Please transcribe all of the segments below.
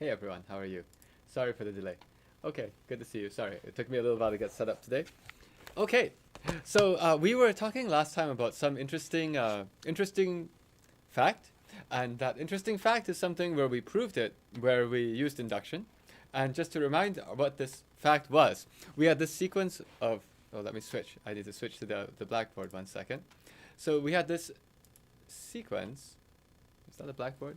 Hey everyone, how are you? Sorry for the delay. Okay, good to see you. Sorry, it took me a little while to get set up today. Okay, so we were talking last time about some interesting fact, and that interesting fact is something where we proved it, where we used induction. And just to remind what this fact was, we had this sequence of, oh, let me switch. I need to switch to the blackboard 1 second. So we had this sequence. Is that a blackboard?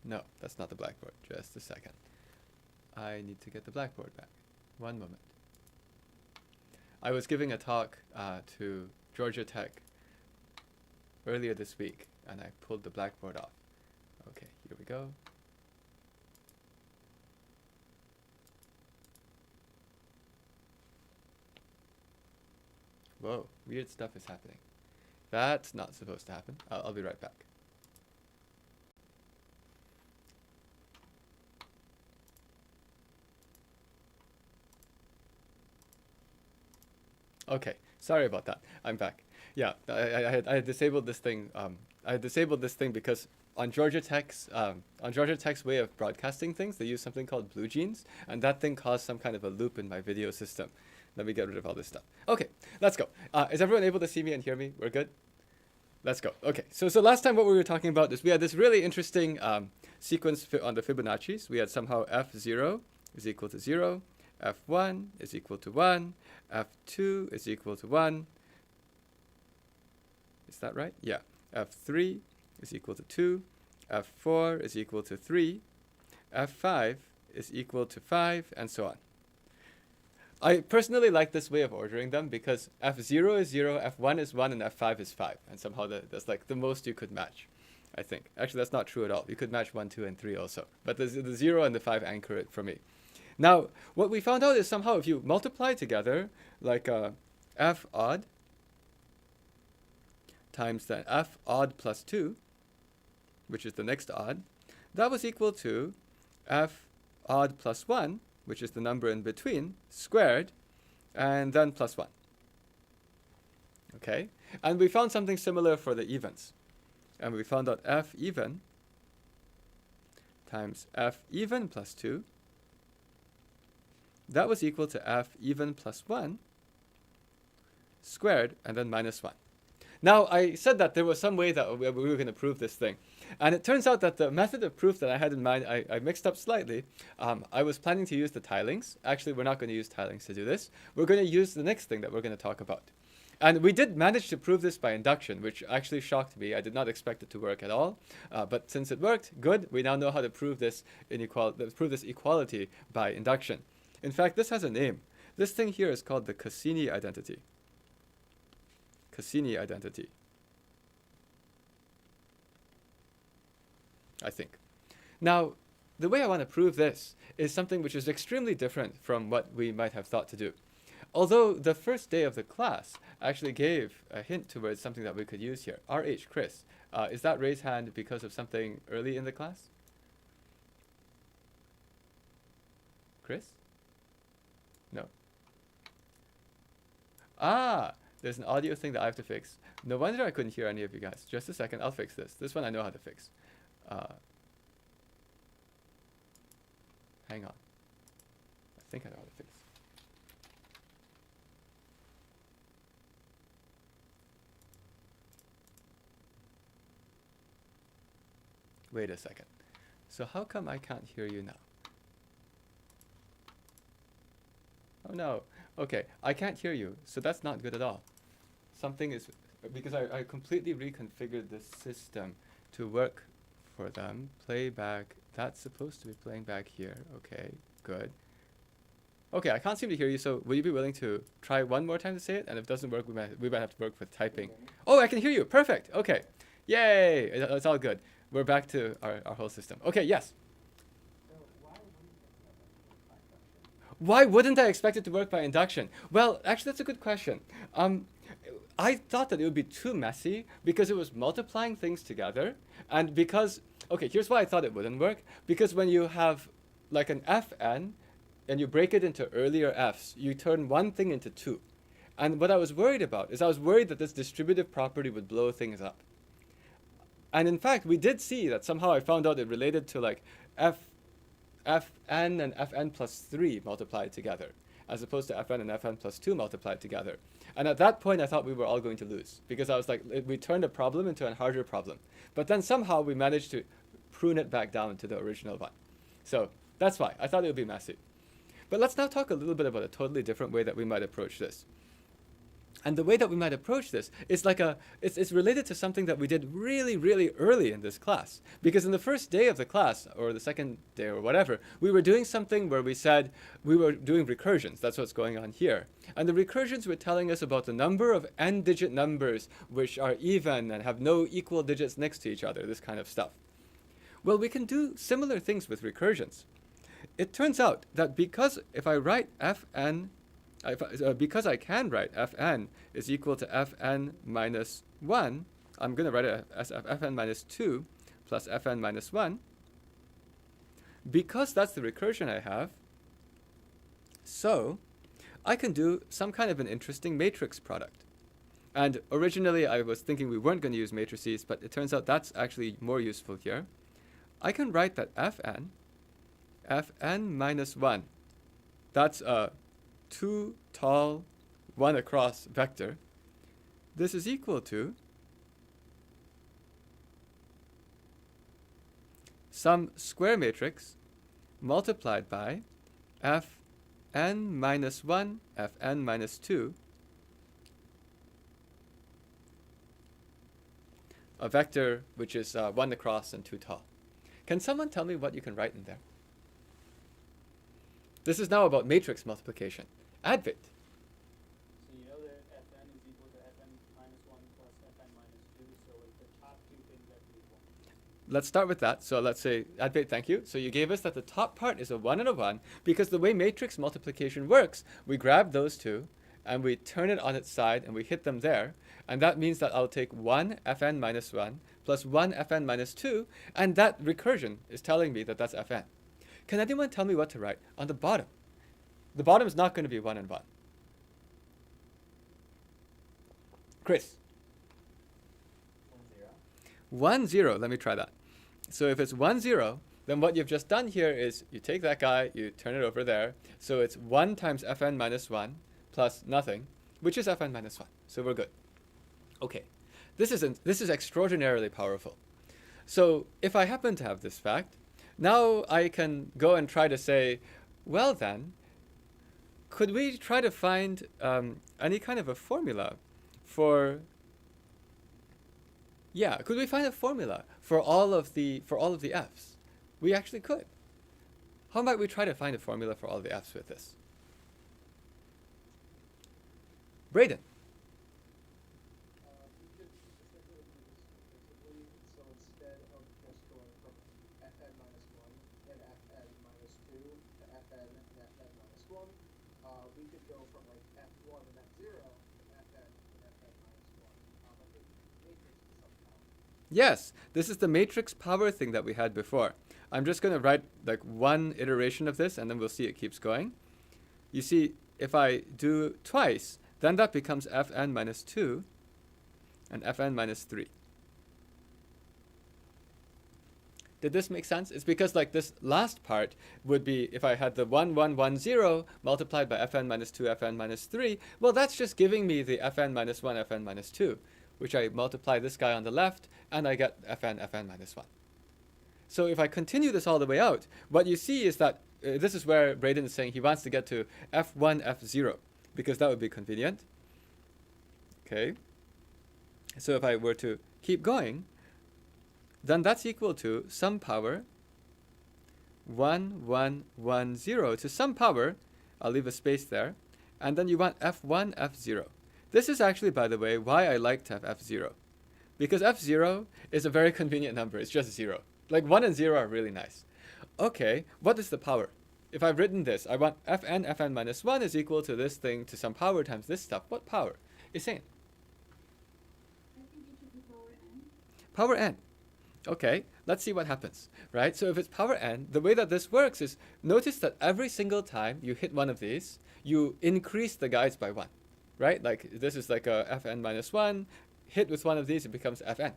No, that's not the blackboard. Just a second. I need to get the blackboard back. 1 moment. I was giving a talk to Georgia Tech earlier this week, and I pulled the blackboard off. Okay, here we go. Whoa, weird stuff is happening. That's not supposed to happen. I'll be right back. Okay, sorry about that. I'm back. Yeah, I had disabled this thing. I had disabled this thing because on Georgia Tech's way of broadcasting things, they use something called blue jeans, and that thing caused some kind of a loop in my video system. Let me get rid of all this stuff. Okay, let's go. Is everyone able to see me and hear me? We're good? Let's go. Okay, so last time what we were talking about is we had this really interesting sequence on the Fibonacci's. We had somehow f0 is equal to 0, f1 is equal to 1, f2 is equal to 1. Is that right? Yeah. f3 is equal to 2, f4 is equal to 3, f5 is equal to 5, and so on. I personally like this way of ordering them because f0 is 0, f1 is 1, and f5 is 5. And somehow that's like the most you could match, I think. Actually, that's not true at all. You could match 1, 2, and 3 also. But the 0 and the 5 anchor it for me. Now, what we found out is somehow if you multiply together, like f odd times the f odd plus 2, which is the next odd, that was equal to f odd plus 1, which is the number in between, squared, and then plus 1. Okay? And we found something similar for the evens. And we found out f even times f even plus 2, that was equal to f even plus 1 squared, and then minus 1. Now, I said that there was some way that we were going to prove this thing. And it turns out that the method of proof that I had in mind, I mixed up slightly. I was planning to use the tilings. Actually, we're not going to use tilings to do this. We're going to use the next thing that we're going to talk about. And we did manage to prove this by induction, which actually shocked me. I did not expect it to work at all. But since it worked, good. We now know how to prove this equality by induction. In fact, this has a name. This thing here is called the Cassini identity. Cassini identity, I think. Now, the way I want to prove this is something which is extremely different from what we might have thought to do. Although the first day of the class actually gave a hint towards something that we could use here. RH, Chris, is that raised hand because of something early in the class? Chris? No. Ah! There's an audio thing that I have to fix. No wonder I couldn't hear any of you guys. Just a second, I'll fix this. This one I know how to fix. Hang on. I think I know how to fix. Wait a second. So how come I can't hear you now? Oh no. Okay, I can't hear you, so that's not good at all. Something is, because I completely reconfigured the system to work for them. Playback, that's supposed to be playing back here. Okay, good. Okay, I can't seem to hear you, so will you be willing to try one more time to say it? And if it doesn't work, we might have to work with typing. Oh, I can hear you, perfect, okay. Yay, it's all good. We're back to our whole system. Okay, yes? Why wouldn't I expect it to work by induction? Well, actually, that's a good question. I thought that it would be too messy because it was multiplying things together. And because, okay, here's why I thought it wouldn't work. Because when you have like an fn and you break it into earlier f's, you turn one thing into two. And what I was worried about is I was worried that this distributive property would blow things up. And in fact, we did see that somehow I found out it related to like fn and fn plus 3 multiplied together, as opposed to fn and fn plus 2 multiplied together. And at that point, I thought we were all going to lose, because I was like, we turned a problem into a harder problem. But then somehow we managed to prune it back down to the original one. So that's why I thought it would be messy. But let's now talk a little bit about a totally different way that we might approach this. And the way that we might approach this is like it's related to something that we did really, really early in this class. Because in the first day of the class, or the second day or whatever, we were doing something where we said we were doing recursions. That's what's going on here. And the recursions were telling us about the number of n-digit numbers which are even and have no equal digits next to each other, this kind of stuff. Well, we can do similar things with recursions. It turns out that because if I write fn, because I can write fn is equal to fn minus 1, I'm going to write it as fn minus 2 plus fn minus 1. Because that's the recursion I have, so I can do some kind of an interesting matrix product. And originally I was thinking we weren't going to use matrices, but it turns out that's actually more useful here. I can write that fn minus 1, that's a 2 tall 1 across vector. This is equal to some square matrix multiplied by fn minus 1, fn minus 2, a vector which is 1 across and 2 tall. Can someone tell me what you can write in there? This is now about matrix multiplication. Advait. So you know that fn is equal to fn minus 1 plus fn minus 2, so like the top two things have to be 1. Let's start with that. So let's say, Advait, thank you. So you gave us that the top part is a 1 and a 1, because the way matrix multiplication works, we grab those two, and we turn it on its side, and we hit them there. And that means that I'll take 1 fn minus 1 plus 1 fn minus 2, and that recursion is telling me that that's fn. Can anyone tell me what to write on the bottom? The bottom is not going to be 1 and 1. Chris? 1, 0. Let me try that. So if it's 1, 0, then what you've just done here is you take that guy, you turn it over there. So it's 1 times fn minus 1 plus nothing, which is fn minus 1. So we're good. Okay. This is extraordinarily powerful. So if I happen to have this fact, now I can go and try to say, well then, could we try to find any kind of a formula for, could we find a formula for all of the f's? We actually could. How might we try to find a formula for all the f's with this? Braden. So instead of just going from fn minus 1 and fn minus 2 to fn and fn minus 1, we could go from like f1 and f0 to fn and fn minus 1. Like a matrix to some power. Yes, this is the matrix power thing that we had before. I'm just going to write like one iteration of this, and then we'll see it keeps going. You see, if I do twice, then that becomes fn minus 2 and fn minus 3. Did this make sense? It's because like this last part would be if I had the 1, 1, 1, 0 multiplied by fn minus 2, fn minus 3. Well, that's just giving me the fn minus 1, fn minus 2, which I multiply this guy on the left, and I get fn minus 1. So if I continue this all the way out, what you see is that this is where Braden is saying he wants to get to f1, f0, because that would be convenient. Okay. So if I were to keep going, then that's equal to some power 1, 1, 1, 0 to some power, I'll leave a space there, and then you want f1, f0. This is actually, by the way, why I like to have f0. Because f0 is a very convenient number. It's just 0. Like 1 and 0 are really nice. Okay, what is the power? If I've written this, I want fn minus 1 is equal to this thing to some power times this stuff. What power? Insane. I think it should be power n. Power n. Okay, let's see what happens, right? So if it's power n, the way that this works is, notice that every single time you hit one of these, you increase the guys by 1, right? Like this is like a fn minus 1, hit with one of these, it becomes fn.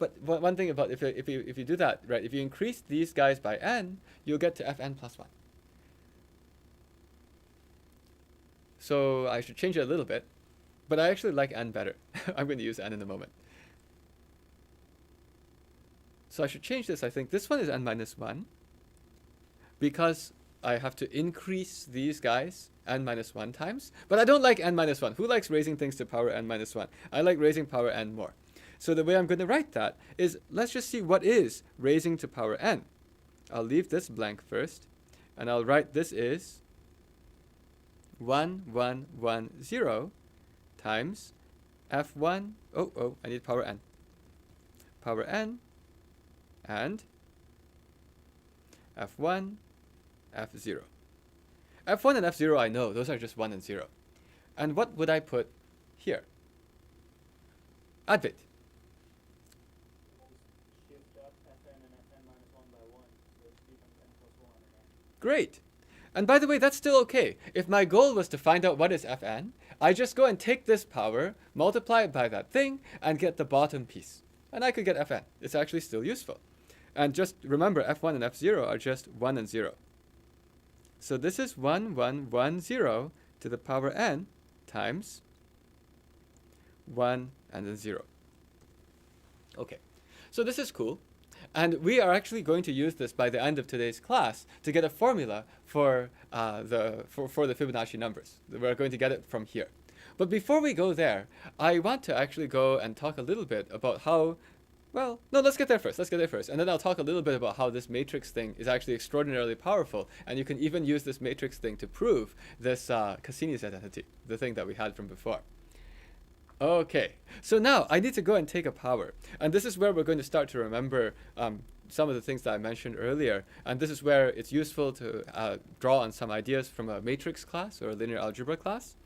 But one thing about if you do that, right, if you increase these guys by n, you'll get to fn plus 1. So I should change it a little bit, but I actually like n better. I'm going to use n in a moment. So I should change this. I think this one is n minus 1 because I have to increase these guys n minus 1 times. But I don't like n minus 1. Who likes raising things to power n minus 1? I like raising power n more. So the way I'm going to write that is, let's just see what is raising to power n. I'll leave this blank first, and I'll write this is 1, 1, 1, 0 times f1, I need power n. Power n and f1, f0. f1 and f0 I know, those are just 1 and 0. And what would I put here? Advait. Shift up fn and fn minus 1 by 1, so it becomes n plus 1 again. Great. And by the way, that's still okay. If my goal was to find out what is fn, I just go and take this power, multiply it by that thing, and get the bottom piece. And I could get fn. It's actually still useful. And just remember, f1 and f0 are just 1 and 0. So this is 1, 1, 1, 0 to the power n times 1 and then 0. Okay, so this is cool. And we are actually going to use this by the end of today's class to get a formula for the Fibonacci numbers. We're going to get it from here. But before we go there, I want to actually go and talk a little bit about how, well, no, let's get there first. And then I'll talk a little bit about how this matrix thing is actually extraordinarily powerful. And you can even use this matrix thing to prove this Cassini's identity, the thing that we had from before. Okay, so now I need to go and take a power. And this is where we're going to start to remember some of the things that I mentioned earlier. And this is where it's useful to draw on some ideas from a matrix class or a linear algebra class.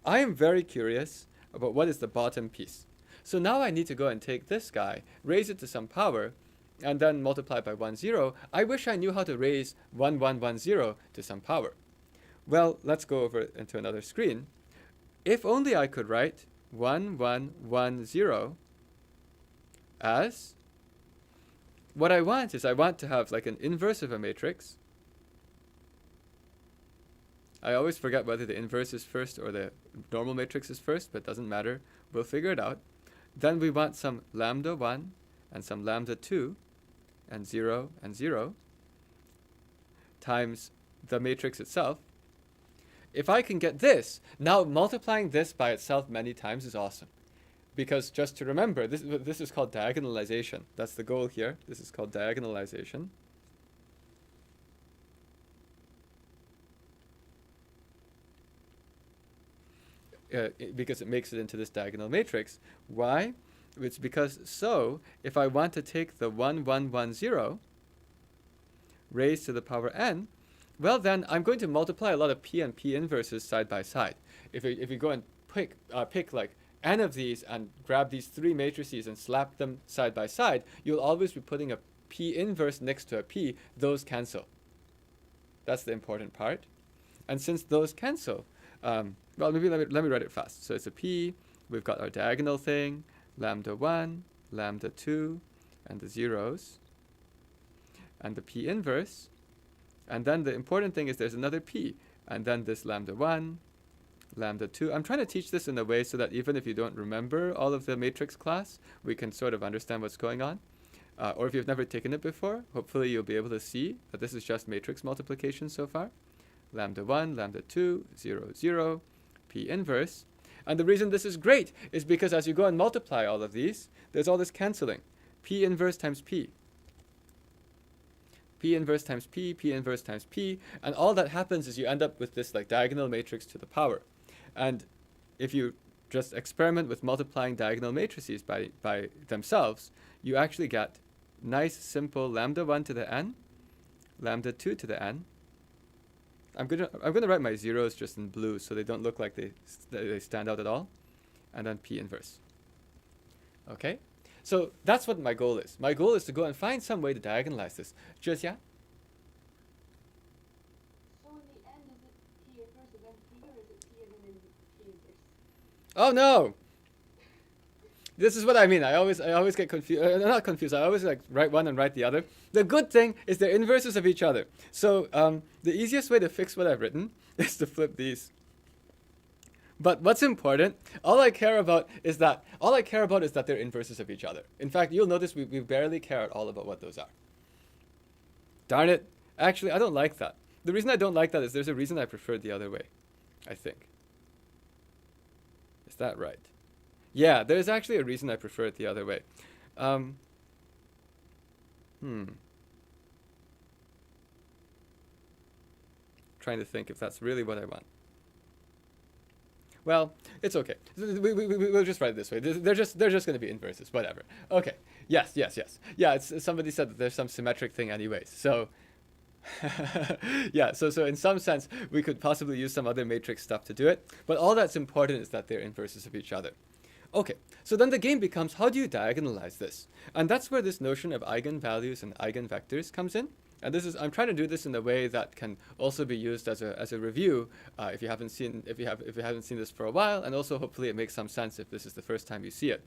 I am very curious about what is the bottom piece. So now I need to go and take this guy, raise it to some power, and then multiply by 1, 0. I wish I knew how to raise 1, 1, 1, 0 to some power. Well, let's go over into another screen. If only I could write 1, 1, 1, 0 as, what I want is I want to have like an inverse of a matrix. I always forget whether the inverse is first or the normal matrix is first, but it doesn't matter. We'll figure it out. Then we want some lambda 1 and some lambda 2 and 0 times the matrix itself. If I can get this, now multiplying this by itself many times is awesome. Because just to remember, this is called diagonalization. That's the goal here. This is called diagonalization. Because it makes it into this diagonal matrix. Why? It's because if I want to take the 1, 1, 1, 0 raised to the power n, well then I'm going to multiply a lot of p and p inverses side by side. If you go and pick like n of these and grab these 3 matrices and slap them side by side, you'll always be putting a p inverse next to a p. Those cancel. That's the important part. And since those cancel, well, maybe let me write it fast. So it's a p. We've got our diagonal thing, lambda 1, lambda 2, and the zeros, and the p inverse. And then the important thing is there's another p, and then this lambda 1, lambda 2. I'm trying to teach this in a way so that even if you don't remember all of the matrix class, we can sort of understand what's going on. Or if you've never taken it before, hopefully you'll be able to see that this is just matrix multiplication so far. Lambda 1, lambda 2, 0, 0, p inverse. And the reason this is great is because as you go and multiply all of these, there's all this canceling. P inverse times p. P inverse times p, p inverse times p, and all that happens is you end up with this like diagonal matrix to the power. And if you just experiment with multiplying diagonal matrices by themselves, you actually get nice simple lambda 1 to the n, lambda 2 to the n. I'm gonna write my zeros just in blue so they don't look like they stand out at all, and then p inverse. Okay, so that's what my goal is. My goal is to go and find some way to diagonalize this. Just yeah. So in the end, is it p inverse and then p, or is it p and then p inverse? Oh no. This is what I mean. I always get confused. Not confused. I always like write one and write the other. The good thing is they're inverses of each other. So the easiest way to fix what I've written is to flip these. But what's important, all I care about is that they're inverses of each other. In fact, you'll notice we barely care at all about what those are. Darn it. Actually, I don't like that. The reason I don't like that is there's a reason I prefer it the other way, I think. Is that right? Yeah, there's actually a reason I prefer it the other way. Trying to think if that's really what I want. Well, it's okay. We'll just write it this way. They're just going to be inverses, whatever. Okay. Yes. Yeah, somebody said that there's some symmetric thing anyways. So, yeah, so in some sense, we could possibly use some other matrix stuff to do it. But all that's important is that they're inverses of each other. Okay, so then the game becomes, how do you diagonalize this? And that's where this notion of eigenvalues and eigenvectors comes in. And I'm trying to do this in a way that can also be used as a review if you haven't seen this for a while, and also hopefully it makes some sense if this is the first time you see it.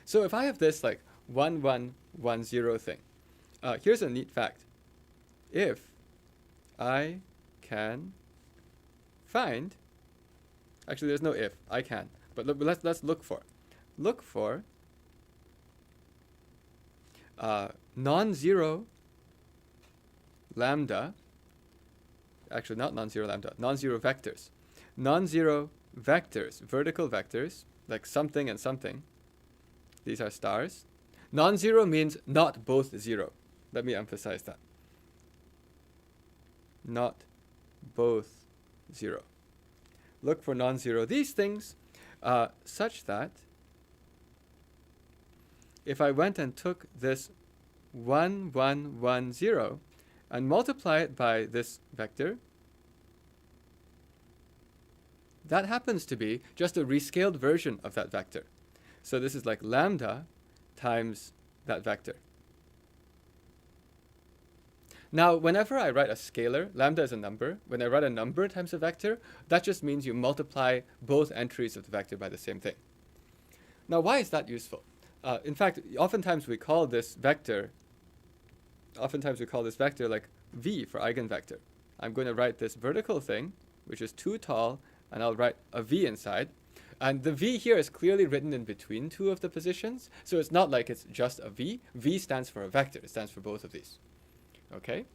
So if I have this like 1, 1, 1, 0 thing, here's a neat fact. If I can find, actually there's no if, I can, but let's look for non-zero lambda, actually not non-zero lambda, non-zero vectors. Non-zero vectors, vertical vectors, like something and something. These are stars. Non-zero means not both zero. Let me emphasize that. Not both zero. Look for non-zero these things such that if I went and took this 1, 1, 1, 0 and multiply it by this vector, that happens to be just a rescaled version of that vector. So this is like lambda times that vector. Now, whenever I write a scalar, lambda is a number. When I write a number times a vector, that just means you multiply both entries of the vector by the same thing. Now, why is that useful? In fact, oftentimes we call this vector like v for eigenvector. I'm going to write this vertical thing, which is too tall, and I'll write a v inside. And the v here is clearly written in between two of the positions, so it's not like it's just a v. V stands for a vector. It stands for both of these. Okay?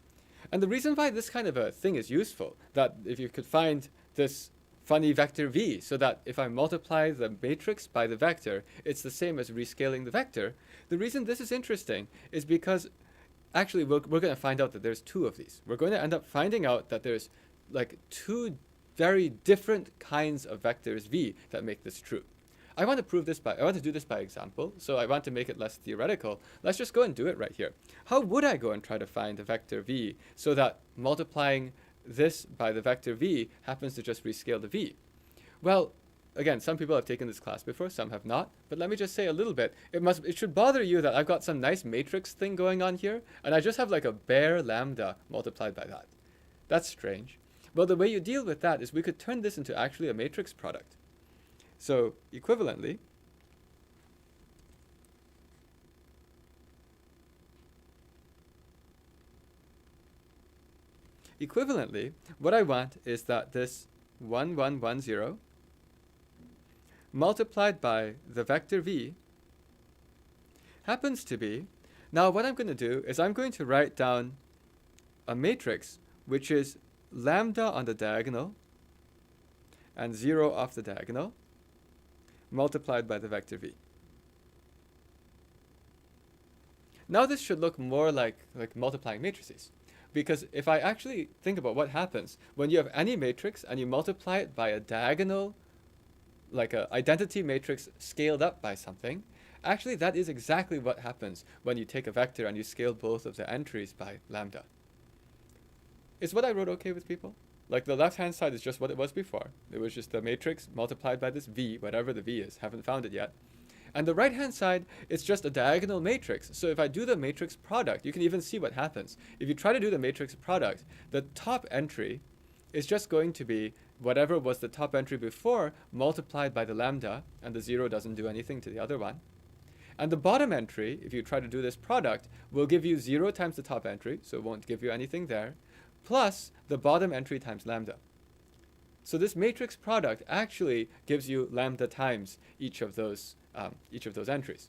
And the reason why this kind of a thing is useful, that if you could find this funny vector v, so that if I multiply the matrix by the vector, it's the same as rescaling the vector. The reason this is interesting is because actually we're going to find out that there's two of these. We're going to end up finding out that there's like two very different kinds of vectors v that make this true. I want to do this by example, so I want to make it less theoretical. Let's just go and do it right here. How would I go and try to find the vector v so that multiplying this by the vector v happens to just rescale the v? Well, again, some people have taken this class before, some have not, but let me just say a little bit. It should bother you that I've got some nice matrix thing going on here, and I just have like a bare lambda multiplied by that. That's strange. Well, the way you deal with that is we could turn this into actually a matrix product. So, equivalently, what I want is that this 1, 1, 1, 0 multiplied by the vector v happens to be, now what I'm going to do is I'm going to write down a matrix which is lambda on the diagonal and 0 off the diagonal multiplied by the vector v. Now this should look more like multiplying matrices. Because if I actually think about what happens when you have any matrix and you multiply it by a diagonal, like an identity matrix scaled up by something, actually that is exactly what happens when you take a vector and you scale both of the entries by lambda. Is what I wrote okay with people? Like the left-hand side is just what it was before. It was just the matrix multiplied by this v, whatever the v is. Haven't found it yet. And the right-hand side, it's just a diagonal matrix. So if I do the matrix product, you can even see what happens. If you try to do the matrix product, the top entry is just going to be whatever was the top entry before multiplied by the lambda, and the 0 doesn't do anything to the other one. And the bottom entry, if you try to do this product, will give you 0 times the top entry, so it won't give you anything there, plus the bottom entry times lambda. So this matrix product actually gives you lambda times each of those entries.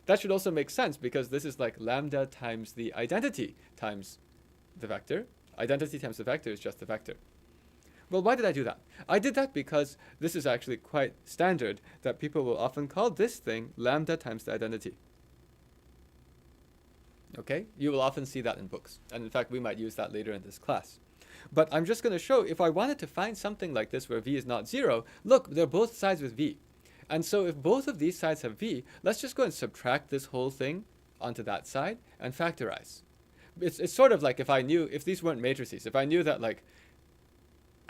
That should also make sense because this is like lambda times the identity times the vector. Identity times the vector is just the vector. Well, why did I do that? I did that because this is actually quite standard that people will often call this thing lambda times the identity. Okay? You will often see that in books. And in fact, we might use that later in this class. But I'm just going to show, if I wanted to find something like this where v is not 0, look, they're both sides with v. And so if both of these sides have v, let's just go and subtract this whole thing onto that side and factorize. It's sort of like if these weren't matrices, if I knew that like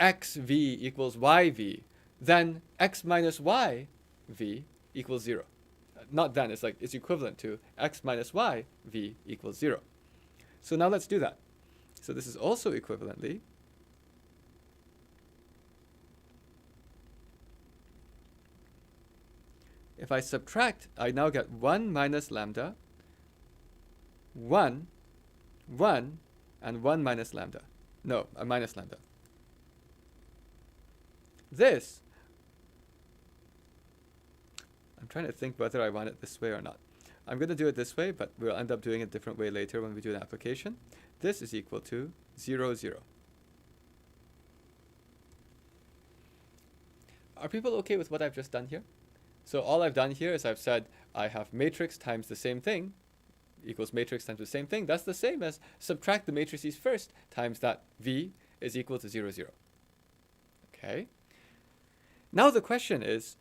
xv equals yv, then x minus yv equals 0. Not then, it's equivalent to x minus yv equals 0. So now let's do that. So this is also equivalently if I subtract, I now get 1 minus lambda, 1, 1, and 1 minus lambda. No, a minus lambda. This, I'm trying to think whether I want it this way or not. I'm going to do it this way, but we'll end up doing it a different way later when we do an application. This is equal to 0, 0. Are people okay with what I've just done here? So all I've done here is I've said I have matrix times the same thing equals matrix times the same thing. That's the same as subtract the matrices first times that v is equal to 0, 0. Okay. Now the question is,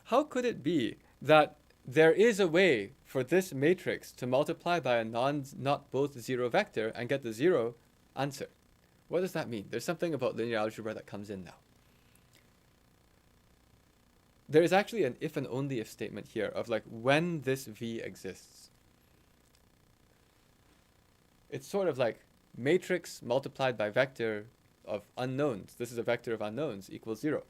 how could it be that there is a way for this matrix to multiply by a not both 0 vector and get the 0 answer? What does that mean? There's something about linear algebra that comes in now. There is actually an if and only if statement here of like when this v exists. It's sort of like matrix multiplied by vector of unknowns. This is a vector of unknowns equals 0.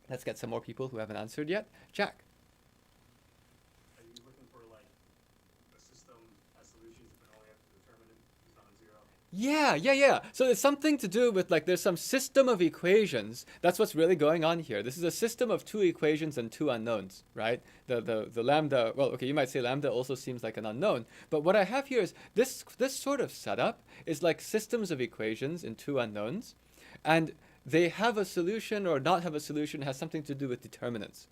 Let's get some more people who haven't answered yet. Jack. Are you looking for like a system as solutions if it only has the determinant is not a 0? Yeah. So it's something to do with like there's some system of equations. That's what's really going on here. This is a system of 2 equations and 2 unknowns, right? The lambda, well, okay, you might say lambda also seems like an unknown. But what I have here is this sort of setup is like systems of equations in 2 unknowns. And they have a solution or not have a solution has something to do with determinants.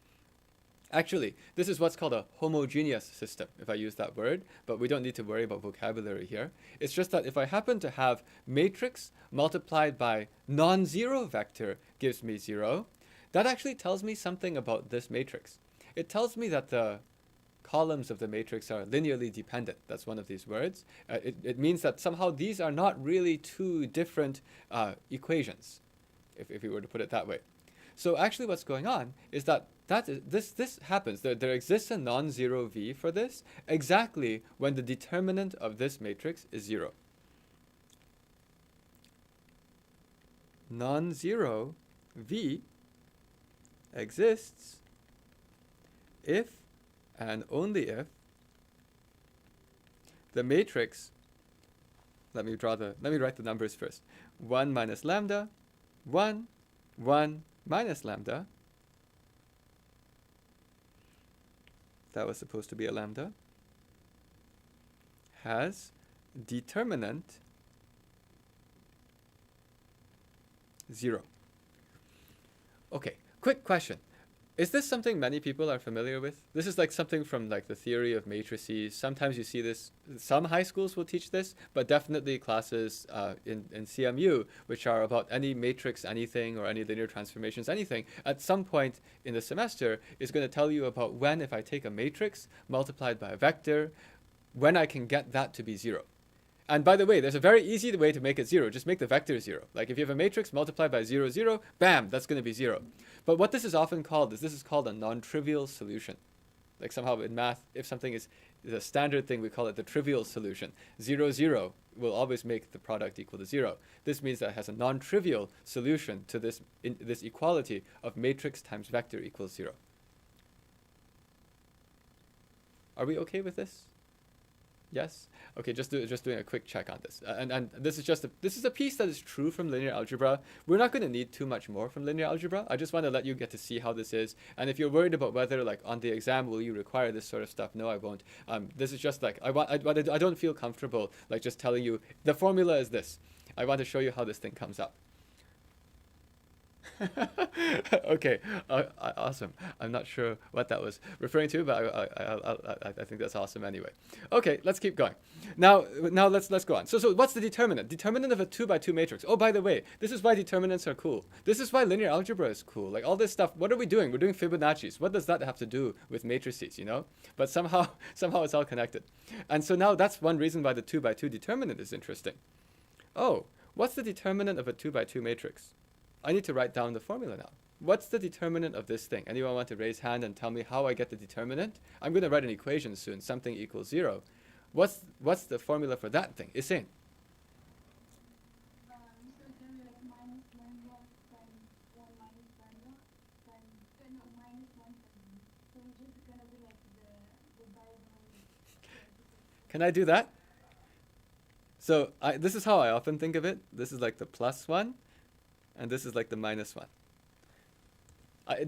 Actually, this is what's called a homogeneous system, if I use that word, but we don't need to worry about vocabulary here. It's just that if I happen to have matrix multiplied by non-zero vector gives me 0, that actually tells me something about this matrix. It tells me that the columns of the matrix are linearly dependent. That's one of these words. It means that somehow these are not really 2 different equations, if we were to put it that way. So actually what's going on is that this happens. There exists a non-zero v for this exactly when the determinant of this matrix is 0. Non-zero v exists if and only if the matrix, let me write the numbers first. 1 minus lambda, 1, 1 minus lambda, that was supposed to be a lambda, has determinant 0. Okay, quick question. Is this something many people are familiar with? This is like something from like the theory of matrices. Sometimes you see this, some high schools will teach this, but definitely classes in CMU, which are about any matrix anything or any linear transformations anything, at some point in the semester is going to tell you about when, if I take a matrix multiplied by a vector, when I can get that to be 0. And by the way, there's a very easy way to make it 0. Just make the vector 0. Like if you have a matrix multiplied by 0, 0, bam, that's going to be 0. But what this is often called is this is called a non-trivial solution. Like somehow in math, if something is a standard thing, we call it the trivial solution. 0, 0 will always make the product equal to 0. This means that it has a non-trivial solution to this equality of matrix times vector equals 0. Are we okay with this? Yes? Okay, just doing a quick check on this. And this is a piece that is true from linear algebra. We're not going to need too much more from linear algebra. I just want to let you get to see how this is. And if you're worried about whether, like, on the exam, will you require this sort of stuff? No, I won't. This is just like, I don't feel comfortable, like, just telling you, the formula is this. I want to show you how this thing comes up. Okay, awesome. I'm not sure what that was referring to, but I think that's awesome anyway. Okay, let's keep going. Now let's go on. So what's the determinant? Determinant of a 2 by 2 matrix. Oh, by the way, this is why determinants are cool. This is why linear algebra is cool. Like all this stuff. What are we doing? We're doing Fibonacci's. What does that have to do with matrices? You know? But somehow it's all connected. And so now that's one reason why the 2 by 2 determinant is interesting. Oh, what's the determinant of a 2 by 2 matrix? I need to write down the formula now. What's the determinant of this thing? Anyone want to raise hand and tell me how I get the determinant? I'm going to write an equation soon. Something equals 0. What's the formula for that thing? Isin. So it's gonna be like minus lambda times 1 minus lambda times no, minus 1 times. So it's just gonna be like the diagonal. Can I do that? So this is how I often think of it. This is like the plus 1. And this is like the minus 1.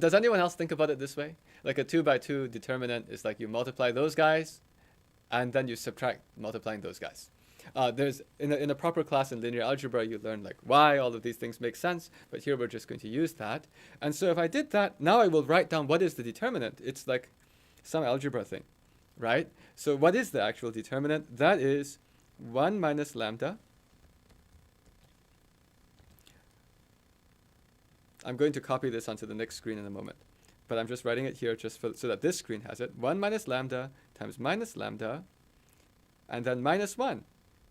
Does anyone else think about it this way? Like a 2 by 2 determinant is like you multiply those guys, and then you subtract multiplying those guys. There's in a proper class in linear algebra, you learn like why all of these things make sense, but here we're just going to use that. And so if I did that, now I will write down what is the determinant. It's like some algebra thing, right? So what is the actual determinant? That is 1 minus lambda. I'm going to copy this onto the next screen in a moment, but I'm just writing it here just so that this screen has it. 1 minus lambda times minus lambda, and then minus 1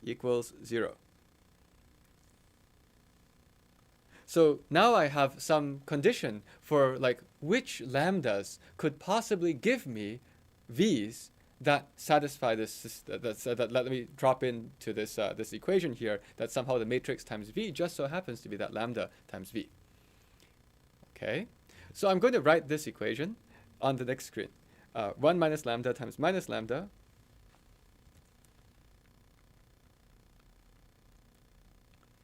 equals 0. So now I have some condition for like which lambdas could possibly give me v's that satisfy this. That let me drop into this this equation here. That somehow the matrix times v just so happens to be that lambda times v. Okay, so I'm going to write this equation on the next screen. 1 minus lambda times minus lambda.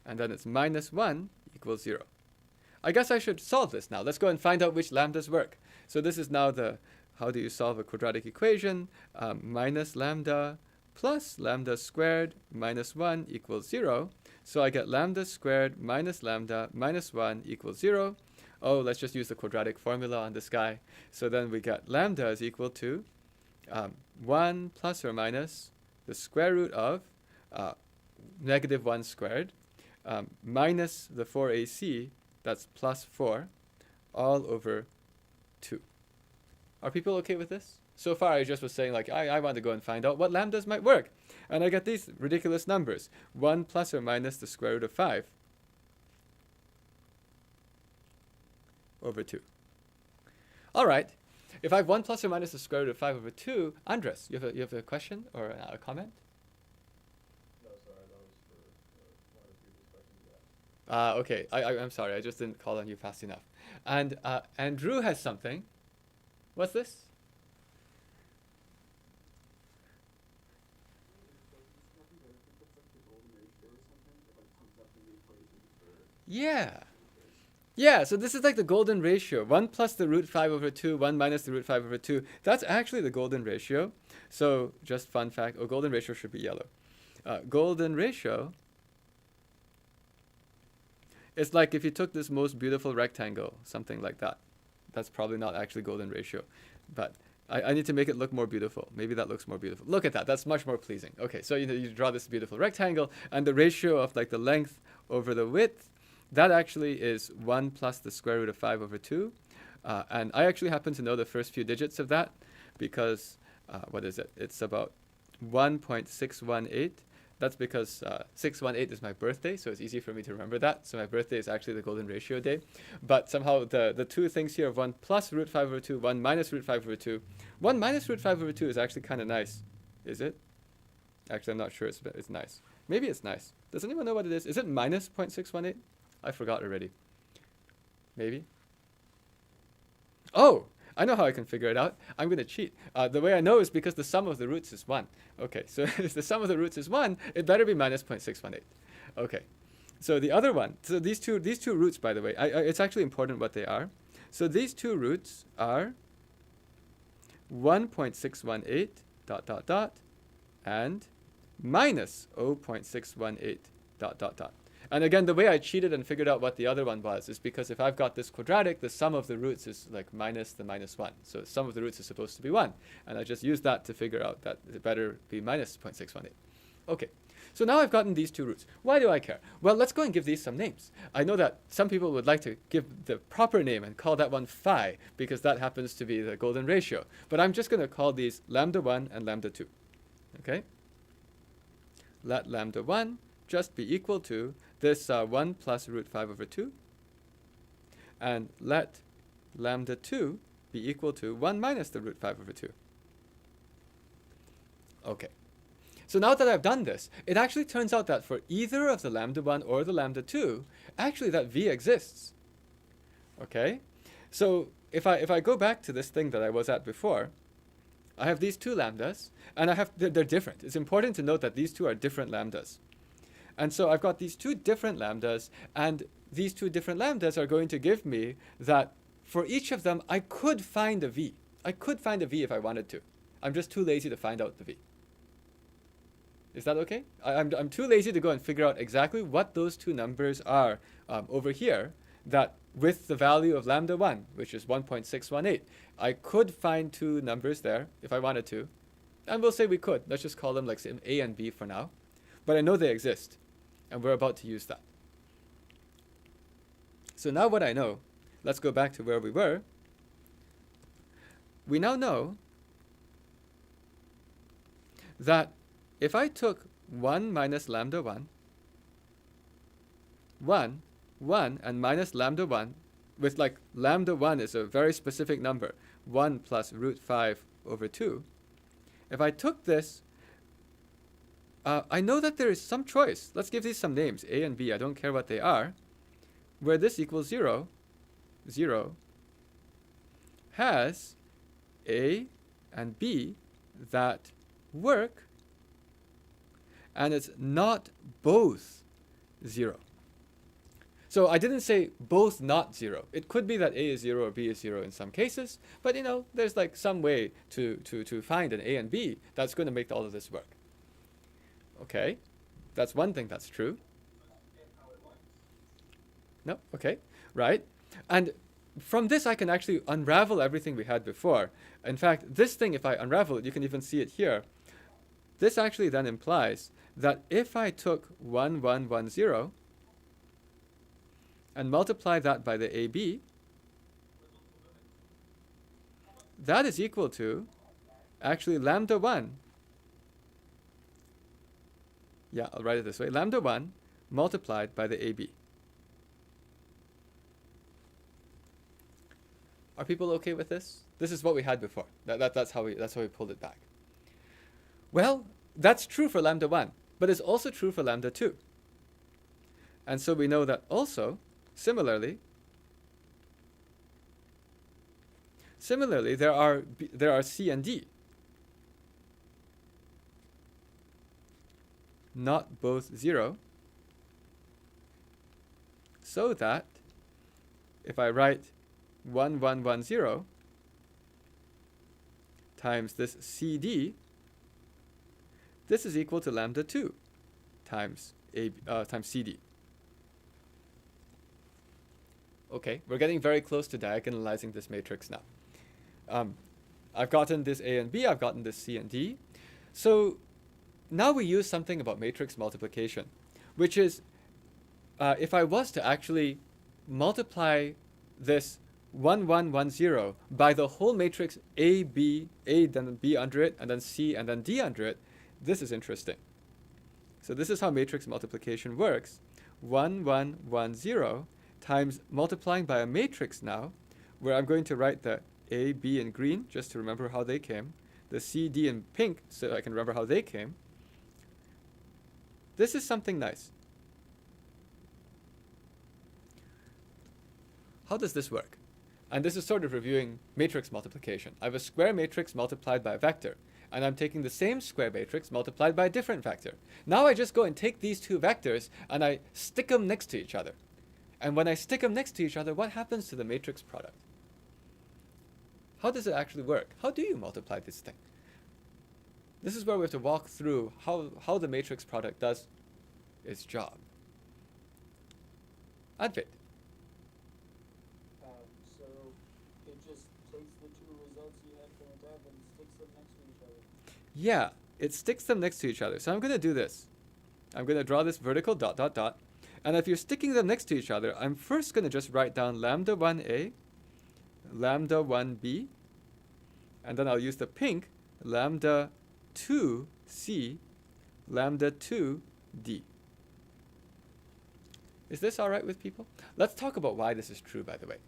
And then it's minus 1 equals 0. I guess I should solve this now. Let's go and find out which lambdas work. So this is now the, how do you solve a quadratic equation? Minus lambda plus lambda squared minus 1 equals 0. So I get lambda squared minus lambda minus 1 equals 0. Oh, let's just use the quadratic formula on this guy. So then we get lambda is equal to 1 plus or minus the square root of negative 1 squared minus the 4ac, that's plus 4, all over 2. Are people okay with this? So far I just was saying like, I want to go and find out what lambdas might work. And I get these ridiculous numbers. 1 plus or minus the square root of 5 over 2. All right. If I have 1 plus or minus the square root of 5 over 2, Andres, you have a question or a comment? No, sorry, that was for one of the previous questions. Okay. I'm sorry. I just didn't call on you fast enough. And Andrew has something. What's this? Yeah. Yeah, so this is like the golden ratio. 1 plus the root 5 over 2, 1 minus the root 5 over 2. That's actually the golden ratio. So just fun fact, golden ratio should be yellow. Golden ratio is like if you took this most beautiful rectangle, something like that. That's probably not actually golden ratio. But I need to make it look more beautiful. Maybe that looks more beautiful. Look at that. That's much more pleasing. Okay, so you draw this beautiful rectangle, and the ratio of like the length over the width, that actually is 1 plus the square root of 5 over 2. And I actually happen to know the first few digits of that because, what is it? It's about 1.618. That's because 618 is my birthday, so it's easy for me to remember that. So my birthday is actually the golden ratio day. But somehow the two things here of 1 plus root 5 over 2, 1 minus root 5 over 2. 1 minus root 5 over 2 is actually kind of nice. Is it? Actually, I'm not sure it's nice. Maybe it's nice. Does anyone know what it is? Is it minus 0.618? I forgot already. Maybe? Oh, I know how I can figure it out. I'm going to cheat. The way I know is because the sum of the roots is 1. Okay, so if the sum of the roots is 1, it better be minus 0.618. Okay, so the other one, so these two roots, by the way, it's actually important what they are. So these two roots are 1.618 dot dot dot and minus 0.618 dot dot dot. And again, the way I cheated and figured out what the other one was is because if I've got this quadratic, the sum of the roots is like minus the minus 1. So the sum of the roots is supposed to be 1. And I just used that to figure out that it better be minus 0.618. Okay, so now I've gotten these two roots. Why do I care? Well, let's go and give these some names. I know that some people would like to give the proper name and call that one phi, because that happens to be the golden ratio. But I'm just going to call these lambda 1 and lambda 2. Okay? Let lambda 1 just be equal to this 1 plus root 5 over 2. And let lambda 2 be equal to 1 minus the root 5 over 2. Okay. So now that I've done this, it actually turns out that for either of the lambda 1 or the lambda 2, actually that v exists. Okay? So if I go back to this thing that I was at before, I have these two lambdas, and they're different. It's important to note that these two are different lambdas. And so I've got these two different lambdas, and these two different lambdas are going to give me that for each of them, I could find a v. I could find a v if I wanted to. I'm just too lazy to find out the v. Is that okay? I'm too lazy to go and figure out exactly what those two numbers are over here, that with the value of lambda 1, which is 1.618, I could find two numbers there if I wanted to. And we'll say we could. Let's just call them like say A and B for now. But I know they exist, and we're about to use that. So now what I know, let's go back to where we were. We now know that if I took 1 minus lambda 1, 1, and minus lambda 1, with like lambda 1 is a very specific number, 1 plus root 5 over 2. If I took this, I know that there is some choice. Let's give these some names, A and B. I don't care what they are. Where this equals 0, 0 has A and B that work, and it's not both 0. So I didn't say both not 0. It could be that A is 0 or B is 0 in some cases, but you know, there's like some way to find an A and B that's going to make all of this work. Okay, that's one thing that's true. No, okay, right. And from this I can actually unravel everything we had before. In fact, this thing, if I unravel it, you can even see it here. This actually then implies that if I took 1, 1, 1, 0 and multiply that by the AB, that is equal to actually lambda 1. Yeah, I'll write it this way. Lambda 1 multiplied by the AB. Are people okay with this? This is what we had before. That's how we pulled it back. Well, that's true for lambda 1, but it's also true for lambda 2. And so we know that also, similarly, there are C and D. Not both 0. So that if I write 1, 1, 1, 0 times this CD, this is equal to lambda 2 times CD. Okay, we're getting very close to diagonalizing this matrix now. I've gotten this A and B, I've gotten this C and D. So now we use something about matrix multiplication, which is if I was to actually multiply this 1, 1, 1, 0 by the whole matrix A, B, A, then B under it, and then C, and then D under it, this is interesting. So this is how matrix multiplication works. 1, 1, 1, 0 times multiplying by a matrix now, where I'm going to write the A, B in green, just to remember how they came, the C, D in pink, so I can remember how they came. This is something nice. How does this work? And this is sort of reviewing matrix multiplication. I have a square matrix multiplied by a vector, and I'm taking the same square matrix multiplied by a different vector. Now I just go and take these two vectors and I stick them next to each other. And when I stick them next to each other, what happens to the matrix product? How does it actually work? How do you multiply this thing? This is where we have to walk through how the matrix product does its job. Advait. So it just takes the two results you had from the tab and sticks them next to each other. Yeah, it sticks them next to each other. So I'm going to do this. I'm going to draw this vertical dot, dot, dot. And if you're sticking them next to each other, I'm first going to just write down lambda 1a, lambda 1b, and then I'll use the pink, lambda 2c, lambda 2d. Is this all right with people? Let's talk about why this is true, by the way.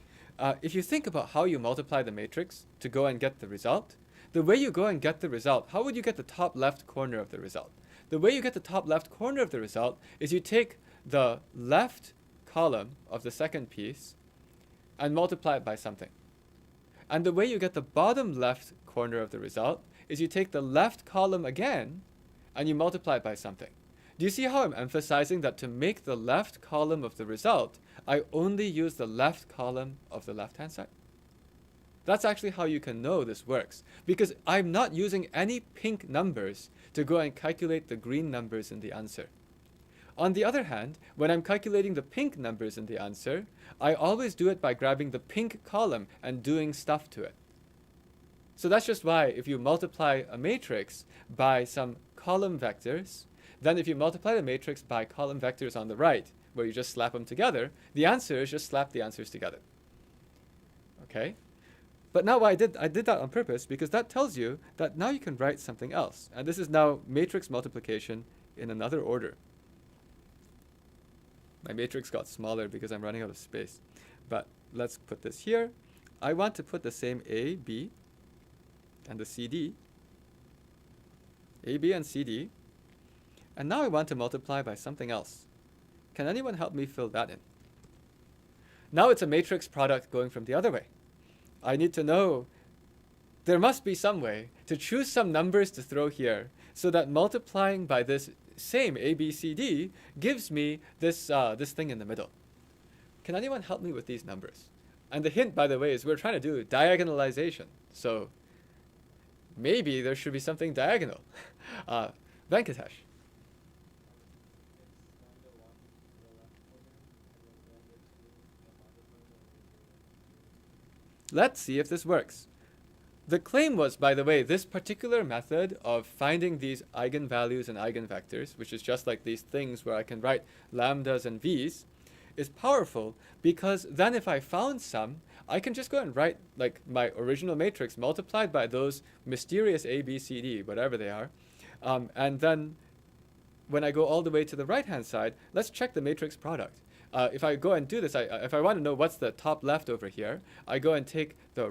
If you think about how you multiply the matrix to go and get the result, the way you go and get the result, how would you get the top left corner of the result? The way you get the top left corner of the result is you take the left column of the second piece and multiply it by something. And the way you get the bottom left corner of the result is you take the left column again and you multiply it by something. Do you see how I'm emphasizing that to make the left column of the result, I only use the left column of the left-hand side? That's actually how you can know this works, because I'm not using any pink numbers to go and calculate the green numbers in the answer. On the other hand, when I'm calculating the pink numbers in the answer, I always do it by grabbing the pink column and doing stuff to it. So that's just why if you multiply a matrix by some column vectors, then if you multiply the matrix by column vectors on the right, where you just slap them together, the answer is just slap the answers together. Okay? But now why I did that on purpose, because that tells you that now you can write something else. And this is now matrix multiplication in another order. My matrix got smaller because I'm running out of space. But let's put this here. I want to put the same A, B, and the CD. A, B, and CD. And now I want to multiply by something else. Can anyone help me fill that in? Now it's a matrix product going from the other way. I need to know, there must be some way to choose some numbers to throw here so that multiplying by this same A, B, C, D gives me this thing in the middle. Can anyone help me with these numbers? And the hint, by the way, is we're trying to do diagonalization. So maybe there should be something diagonal. Venkatesh. Let's see if this works. The claim was, by the way, this particular method of finding these eigenvalues and eigenvectors, which is just like these things where I can write lambdas and v's, is powerful because then if I found some, I can just go and write like my original matrix multiplied by those mysterious A, B, C, D, whatever they are. And then when I go all the way to the right-hand side, let's check the matrix product. If I go and do this, if I want to know what's the top left over here, I go and take the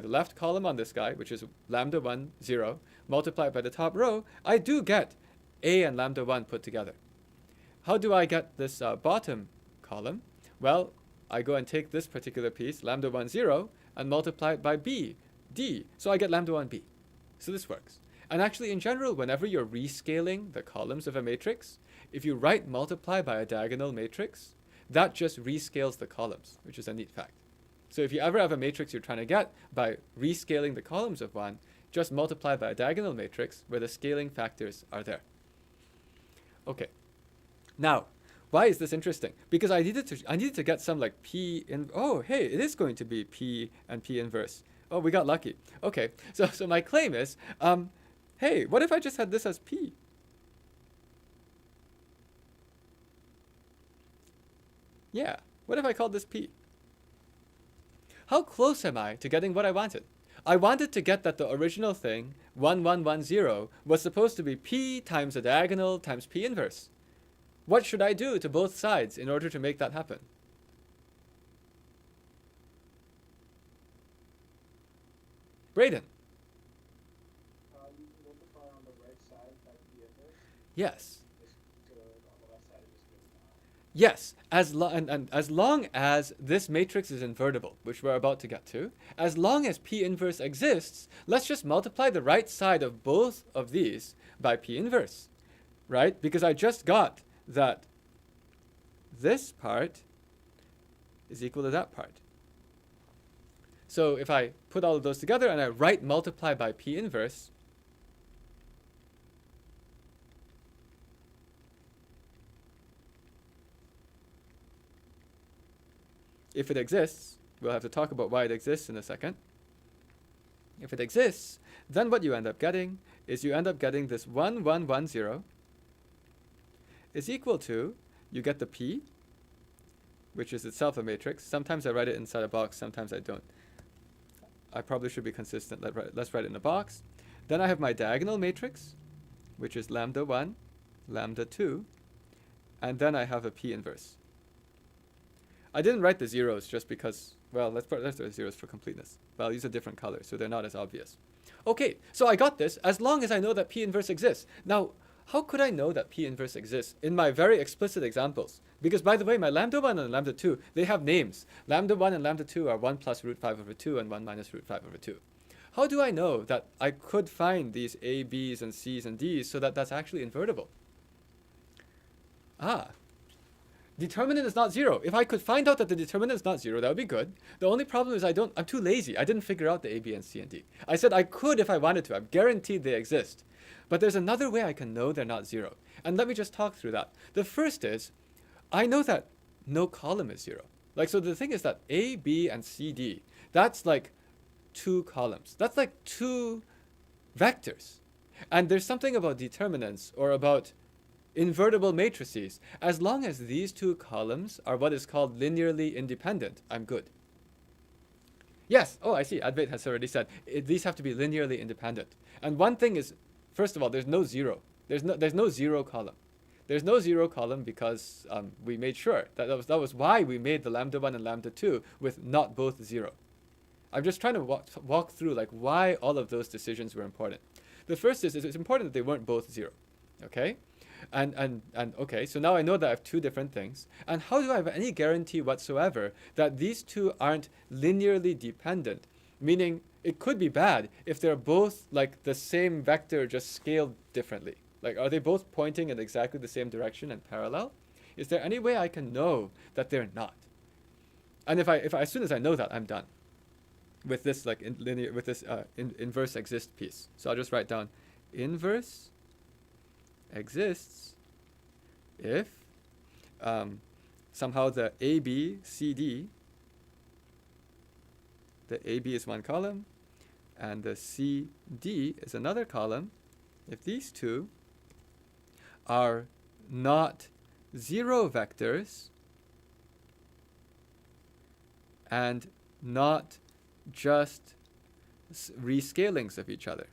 left column on this guy, which is lambda 1, 0, multiplied by the top row. I do get A and lambda 1 put together. How do I get this bottom column? Well, I go and take this particular piece, lambda 1, 0, and multiply it by B, D. So I get lambda 1, B. So this works. And actually, in general, whenever you're rescaling the columns of a matrix, if you write multiply by a diagonal matrix, that just rescales the columns, which is a neat fact. So if you ever have a matrix you're trying to get by rescaling the columns of one, just multiply by a diagonal matrix where the scaling factors are there. Okay. Now, why is this interesting? Because I needed to get some like P in. Oh, hey, it is going to be P and P inverse. Oh, we got lucky. Okay. So my claim is, hey, what if I just had this as P? Yeah, what if I called this P? How close am I to getting what I wanted? I wanted to get that the original thing, 1, 1, 1, 0, was supposed to be P times a diagonal times P inverse. What should I do to both sides in order to make that happen? Braden. You can multiply on the right side by P inverse. Yes. Just on the left side, it just goes down. Yes, and as long as this matrix is invertible, which we're about to get to, as long as P inverse exists, let's just multiply the right side of both of these by P inverse, right? Because I just got that this part is equal to that part. So if I put all of those together and I right multiply by P inverse, if it exists, we'll have to talk about why it exists in a second. If it exists, then what you end up getting is you end up getting this 1, 1, 1, 0 is equal to, you get the P, which is itself a matrix. Sometimes I write it inside a box, sometimes I don't. I probably should be consistent. Let's write it in a box. Then I have my diagonal matrix, which is lambda 1, lambda 2, and then I have a P inverse. I didn't write the zeros just because, well, let's write the zeros for completeness. But I'll use a different color so they're not as obvious. Okay, so I got this as long as I know that P inverse exists. Now, how could I know that P inverse exists in my very explicit examples? Because, by the way, my lambda 1 and lambda 2, they have names. Lambda 1 and lambda 2 are 1 plus root 5 over 2 and 1 minus root 5 over 2. How do I know that I could find these A, B's, and C's, and D's so that that's actually invertible? Determinant is not 0. If I could find out that the determinant is not 0, that would be good. The only problem is I'm too lazy. I didn't figure out the A, B, and C, and D. I said I could if I wanted to. I'm guaranteed they exist. But there's another way I can know they're not 0. And let me just talk through that. The first is, I know that no column is 0. So the thing is that A, B, and C, D, that's like 2 columns. That's like 2 vectors. And there's something about determinants or about invertible matrices. As long as these 2 columns are what is called linearly independent, I'm good. Yes, I see. Advait has already said these have to be linearly independent. And one thing is, first of all, there's no 0. There's no 0 column. There's no 0 column because we made sure that was why we made the lambda 1 and lambda 2 with not both 0. I'm just trying to walk through why all of those decisions were important. The first is it's important that they weren't both 0. Okay? And okay, so now I know that I have 2 different things. And how do I have any guarantee whatsoever that these 2 aren't linearly dependent? Meaning, it could be bad if they're both the same vector just scaled differently. Are they both pointing in exactly the same direction and parallel? Is there any way I can know that they're not? And if as soon as I know that, I'm done with this inverse exist piece. So I'll just write down inverse exists if somehow the AB, CD, the AB is one column and the CD is another column, if these 2 are not 0 vectors and not just rescalings of each other.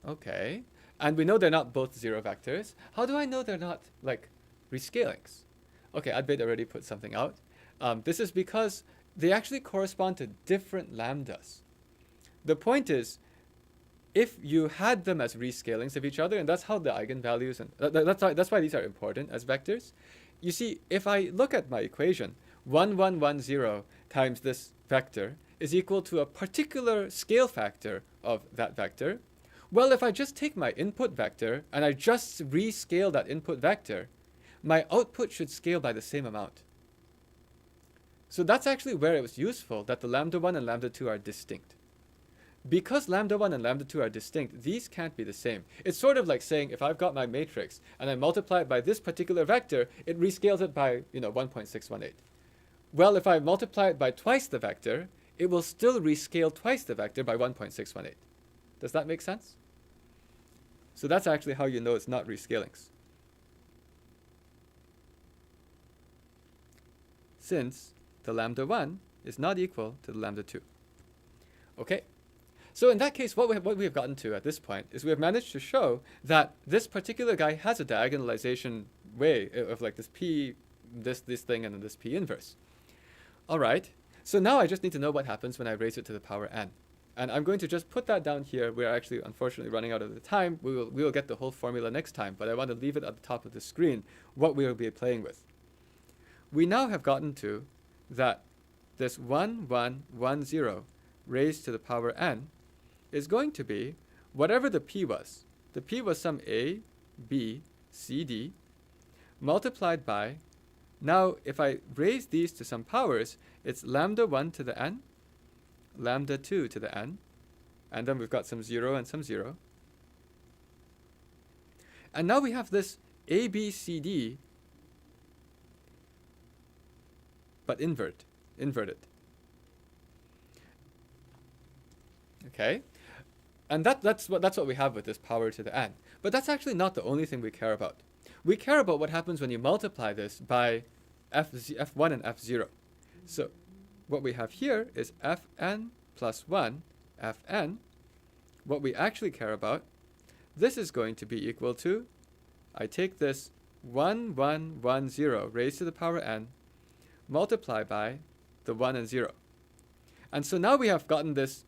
Okay, and we know they're not both 0 vectors. How do I know they're not rescalings? Okay, Advait already put something out. This is because they actually correspond to different lambdas. The point is, if you had them as rescalings of each other, and that's how the eigenvalues, and that's why these are important as vectors. You see, if I look at my equation, 1, 1, 1, 0 times this vector is equal to a particular scale factor of that vector. Well, if I just take my input vector and I just rescale that input vector, my output should scale by the same amount. So that's actually where it was useful that the lambda 1 and lambda 2 are distinct. Because lambda 1 and lambda 2 are distinct, these can't be the same. It's sort of like saying if I've got my matrix and I multiply it by this particular vector, it rescales it by 1.618. Well, if I multiply it by twice the vector, it will still rescale twice the vector by 1.618. Does that make sense? So that's actually how you know it's not rescalings. Since the lambda 1 is not equal to the lambda 2. Okay, so in that case, what we have gotten to at this point is we have managed to show that this particular guy has a diagonalization way of this P, this thing, and then this P inverse. All right, so now I just need to know what happens when I raise it to the power n. And I'm going to just put that down here. We're actually, unfortunately, running out of the time. We will get the whole formula next time, but I want to leave it at the top of the screen, what we will be playing with. We now have gotten to that this 1, 1, 1, 0 raised to the power n is going to be whatever the p was. The p was some a, b, c, d, multiplied by, now if I raise these to some powers, it's lambda 1 to the n, lambda 2 to the n, and then we've got some 0 and some 0. And now we have this a, b, c, d, but inverted. Okay? And that's what we have with this power to the n. But that's actually not the only thing we care about. We care about what happens when you multiply this by f1 and f0. So what we have here is fn plus 1 fn. What we actually care about, this is going to be equal to, I take this 1, 1, 1, 0 raised to the power n, multiply by the 1 and 0. And so now we have gotten this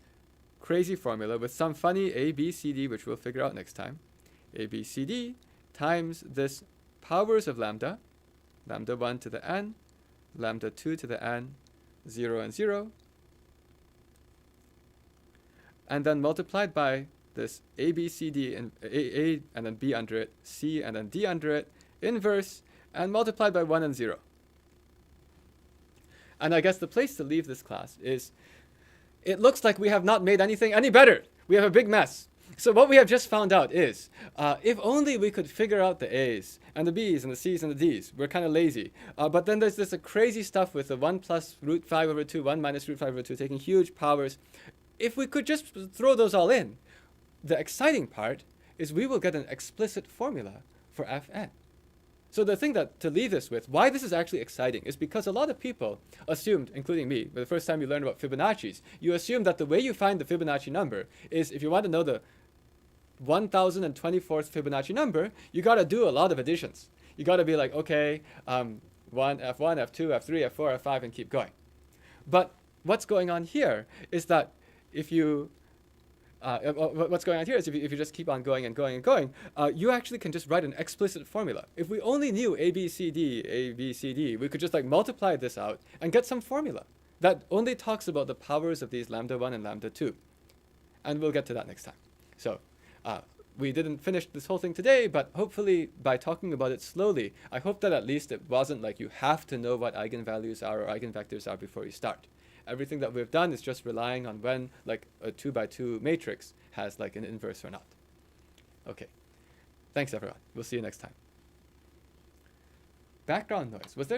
crazy formula with some funny a, b, c, d, which we'll figure out next time. A, b, c, d times this powers of lambda, lambda 1 to the n, lambda 2 to the n, 0 and 0, and then multiplied by this a, b, c, d, and a and then b under it, c and then d under it, inverse, and multiplied by 1 and 0. And I guess the place to leave this class is, it looks like we have not made anything any better. We have a big mess. So what we have just found out is, if only we could figure out the A's and the B's and the C's and the D's. We're kind of lazy. But then there's this crazy stuff with the 1 plus root 5 over 2, 1 minus root 5 over 2, taking huge powers. If we could just throw those all in, the exciting part is we will get an explicit formula for Fn. So the thing that to leave this with, why this is actually exciting, is because a lot of people assumed, including me, the first time you learned about Fibonacci's, you assume that the way you find the Fibonacci number is, if you want to know the 1024th Fibonacci number, you got to do a lot of additions. You got to be like, okay, 1, F1, F2, F3, F4, F5, and keep going. But what's going on here is that if you if you just keep on going and going and going, you actually can just write an explicit formula. If we only knew A, B, C, D, we could just like multiply this out and get some formula that only talks about the powers of these lambda 1 and lambda 2. And we'll get to that next time. So we didn't finish this whole thing today, but hopefully by talking about it slowly, I hope that at least it wasn't like you have to know what eigenvalues are or eigenvectors are before you start. Everything that we've done is just relying on when like a 2 by 2 matrix has like an inverse or not. Okay. Thanks everyone. We'll see you next time. Background noise. Was there